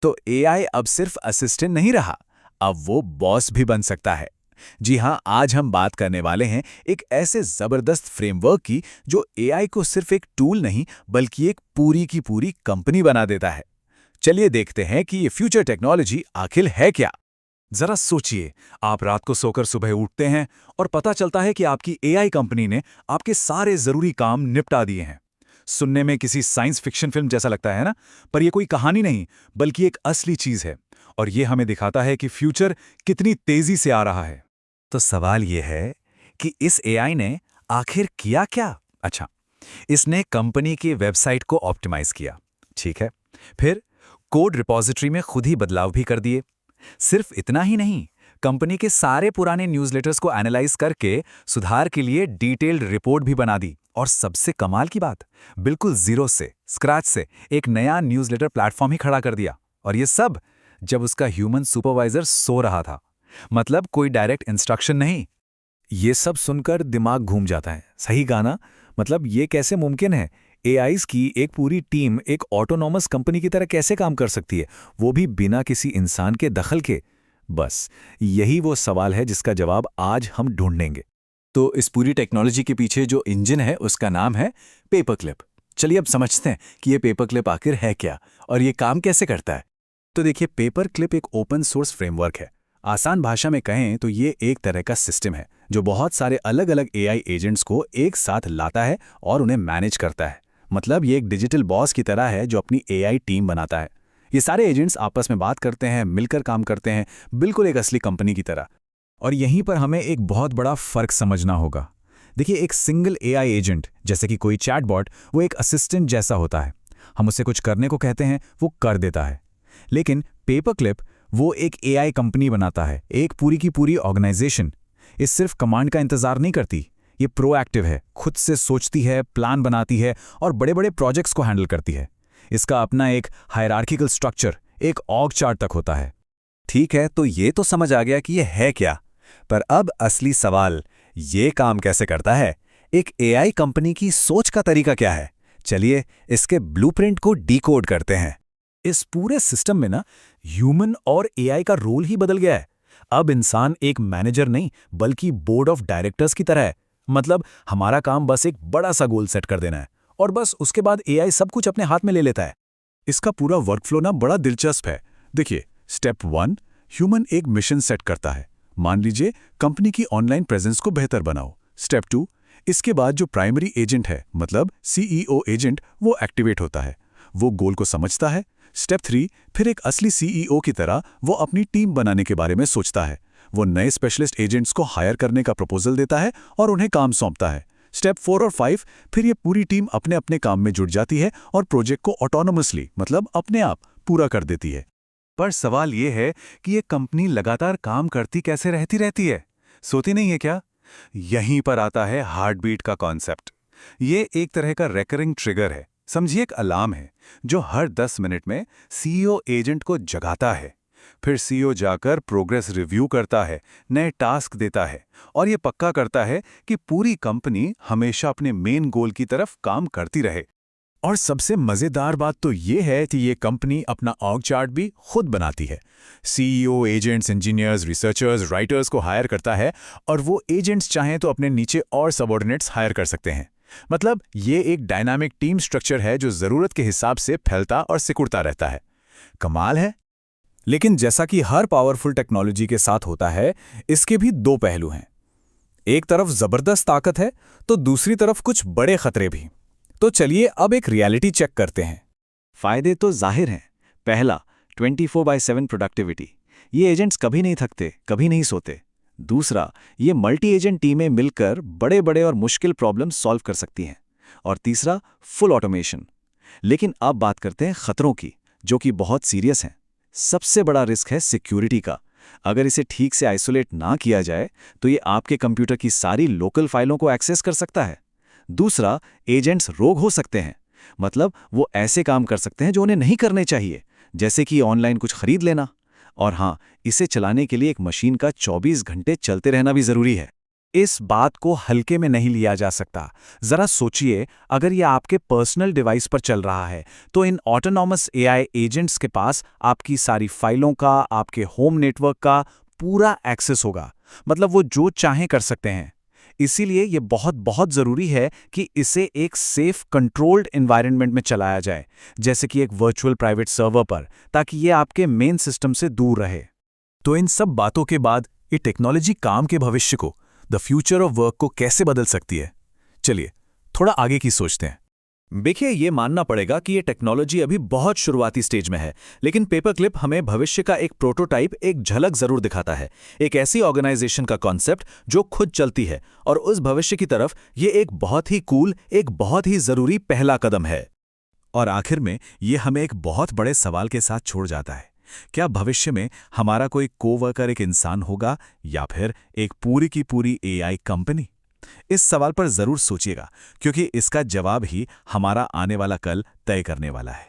तो एआई अब सिर्फ असिस्टेंट नहीं रहा, अब वो बॉस भी बन सकता है। जी हाँ, आज हम बात करने वाले हैं एक ऐसे जबरदस्त फ्रेमवर्क की जो एआई को सिर्फ एक टूल नहीं बल्कि एक पूरी की पूरी कंपनी बना देता है। चलिए देखते हैं कि ये फ्यूचर टेक्नोलॉजी आखिर है क्या। जरा सोचिए, आप रात को सोकर सुबह उठते हैं और पता चलता है कि आपकी एआई कंपनी ने आपके सारे जरूरी काम निपटा दिए हैं। सुनने में किसी साइंस फिक्शन फिल्म जैसा लगता है ना? पर यह कोई कहानी नहीं, बल्कि एक असली चीज है। और ये हमें दिखाता है कि फ्यूचर कितनी तेजी से आ रहा है। तो सवाल ये है कि इस एआई ने आखिर किया क्या? अच्छा, इसने कंपनी की वेबसाइट को ऑप्टिमाइज किया, ठीक है। फिर कोड रिपॉजिटरी में खुद ही बदलाव भी कर दिए। सिर्फ इतना ही नहीं, कंपनी के सारे पुराने न्यूज़लेटर्स को एनालाइज करके सुधार के लिए डिटेल्ड रिपोर्ट भी बना दी। और सबसे कमाल की बात, बिल्कुल जीरो से, स्क्रैच से एक नया न्यूज़लेटर प्लेटफॉर्म ही खड़ा कर दिया। और ये सब जब उसका ह्यूमन सुपरवाइजर सो रहा था। मतलब कोई डायरेक्ट इंस्ट्रक्शन नहीं। ये सब सुनकर दिमाग घूम जाता है, सही गाना। मतलब ये कैसे मुमकिन है? एआईज की एक पूरी टीम एक ऑटोनॉमस कंपनी की तरह कैसे काम कर सकती है, वो भी बिना किसी इंसान के दखल के? बस यही वो सवाल है जिसका जवाब आज हम ढूंढेंगे। तो इस पूरी टेक्नोलॉजी के पीछे जो इंजन है उसका नाम है पेपरक्लिप। चलिए अब समझते हैं कि ये पेपरक्लिप आखिर है क्या और ये काम कैसे करता है। तो देखिए, पेपरक्लिप एक ओपन सोर्स फ्रेमवर्क है। आसान भाषा में कहें तो ये एक तरह का सिस्टम है जो बहुत सारे अलग अलग एआई एजेंट्स को एक साथ लाता है और उन्हें मैनेज करता है। मतलब ये एक डिजिटल बॉस की तरह है जो अपनी एआई टीम बनाता है। ये सारे एजेंट्स आपस में बात करते हैं, मिलकर काम करते हैं, बिल्कुल एक असली कंपनी की तरह। और यहीं पर हमें एक बहुत बड़ा फर्क समझना होगा। देखिए, एक सिंगल एआई एजेंट जैसे कि कोई चैटबॉट, वो एक असिस्टेंट जैसा होता है। हम उसे कुछ करने को कहते हैं, वो कर देता है। लेकिन पेपरक्लिप वो एक एआई कंपनी बनाता है, एक पूरी की पूरी ऑर्गेनाइजेशन। ये सिर्फ कमांड का इंतजार नहीं करती, ये प्रोएक्टिव है, खुद से सोचती है, प्लान बनाती है और बड़े बड़े प्रोजेक्ट्स को हैंडल करती है। इसका अपना एक हायरार्किकल स्ट्रक्चर, एक ऑर्ग चार्ट तक होता है। ठीक है, तो ये तो समझ आ गया कि ये है क्या। पर अब असली सवाल, ये काम कैसे करता है? एक एआई कंपनी की सोच का तरीका क्या है? चलिए इसके ब्लूप्रिंट को डिकोड करते हैं। इस पूरे सिस्टम में ना ह्यूमन और एआई का रोल ही बदल गया है। अब इंसान एक मैनेजर नहीं बल्कि बोर्ड ऑफ डायरेक्टर्स की तरह है। मतलब हमारा काम बस एक बड़ा सा गोल सेट कर देना है और बस उसके बाद एआई सब कुछ अपने हाथ में ले लेता है। इसका पूरा वर्कफ्लो ना बड़ा दिलचस्प है। देखिए, स्टेप 1, ह्यूमन एक मिशन सेट करता है। मान लीजिए कंपनी की ऑनलाइन प्रेजेंस को बेहतर बनाओ। स्टेप 2, इसके बाद जो प्राइमरी एजेंट है, मतलब सीईओ एजेंट, वो एक्टिवेट होता है। वो गोल को समझता है। स्टेप 3, फिर एक असली सीईओ की तरह वो अपनी टीम बनाने के बारे में सोचता है। वो नए स्पेशलिस्ट एजेंट्स को हायर करने का प्रपोजल देता है और उन्हें काम सौंपता है। स्टेप 4 और 5, फिर ये पूरी टीम अपने अपने काम में जुट जाती है और प्रोजेक्ट को ऑटोनोमसली, मतलब अपने आप, पूरा कर देती है। पर सवाल ये है कि ये कंपनी लगातार काम करती कैसे रहती है? सोती नहीं है क्या? यहीं पर आता है हार्ट बीट का कॉन्सेप्ट। ये एक तरह का रेकरिंग ट्रिगर है। समझिए, एक अलार्म है जो हर 10 मिनट में सीईओ एजेंट को जगाता है। फिर सीईओ जाकर प्रोग्रेस रिव्यू करता है, नए टास्क देता है और ये पक्का करता है कि पूरी कंपनी हमेशा अपने मेन गोल की तरफ काम करती रहे। और सबसे मजेदार बात तो ये है कि ये कंपनी अपना ऑर्ग चार्ट भी खुद बनाती है। CEO agents, engineers, researchers, writers को हायर करता है और वो एजेंट्स चाहें तो अपने नीचे और सबऑर्डिनेट्स हायर कर सकते हैं। मतलब ये एक डायनामिक टीम स्ट्रक्चर है जो जरूरत के हिसाब से फैलता और सिकुड़ता रहता है। कमाल है। लेकिन जैसा कि हर पावरफुल टेक्नोलॉजी के साथ होता है, इसके भी दो पहलू हैं। एक तरफ जबरदस्त ताकत है तो दूसरी तरफ कुछ बड़े खतरे भी। तो चलिए अब एक रियलिटी चेक करते हैं। फायदे तो जाहिर हैं। पहला, 24/7 प्रोडक्टिविटी। ये एजेंट्स कभी नहीं थकते, कभी नहीं सोते। दूसरा, ये मल्टी एजेंट टीमें मिलकर बड़े बड़े और मुश्किल प्रॉब्लम सॉल्व कर सकती हैं। और तीसरा, फुल ऑटोमेशन। लेकिन अब बात करते हैं खतरों की, जो कि बहुत सीरियस हैं। सबसे बड़ा रिस्क है सिक्योरिटी का। अगर इसे ठीक से आइसोलेट ना किया जाए तो ये आपके कंप्यूटर की सारी लोकल फाइलों को एक्सेस कर सकता है। दूसरा, एजेंट्स रोग हो सकते हैं। मतलब वो ऐसे काम कर सकते हैं जो उन्हें नहीं करने चाहिए, जैसे कि ऑनलाइन कुछ खरीद लेना। और हाँ, इसे चलाने के लिए एक मशीन का 24 घंटे चलते रहना भी जरूरी है। इस बात को हल्के में नहीं लिया जा सकता। जरा सोचिए, अगर ये आपके पर्सनल डिवाइस पर चल रहा है तो इन ऑटोनॉमस एआई एजेंट्स के पास आपकी सारी फाइलों का, आपके होम नेटवर्क का पूरा एक्सेस होगा। मतलब वो जो चाहें कर सकते हैं। इसीलिए ये बहुत बहुत ज़रूरी है कि इसे एक सेफ कंट्रोल्ड एनवायरनमेंट में चलाया जाए, जैसे कि एक वर्चुअल प्राइवेट सर्वर पर, ताकि ये आपके मेन सिस्टम से दूर रहे। तो इन सब बातों के बाद ये टेक्नोलॉजी काम के भविष्य को, द फ्यूचर ऑफ वर्क को कैसे बदल सकती है? चलिए थोड़ा आगे की सोचते हैं। देखिए, ये मानना पड़ेगा कि ये टेक्नोलॉजी अभी बहुत शुरुआती स्टेज में है, लेकिन पेपरक्लिप हमें भविष्य का एक प्रोटोटाइप, एक झलक जरूर दिखाता है। एक ऐसी ऑर्गेनाइजेशन का कॉन्सेप्ट जो खुद चलती है, और उस भविष्य की तरफ ये एक बहुत ही कूल, एक बहुत ही जरूरी पहला कदम है। और आखिर में ये हमें एक बहुत बड़े सवाल के साथ छोड़ जाता है। क्या भविष्य में हमारा कोई कोवर्कर एक इंसान होगा या फिर एक पूरी की पूरी एआई कंपनी? इस सवाल पर जरूर सोचिएगा, क्योंकि इसका जवाब ही हमारा आने वाला कल तय करने वाला है।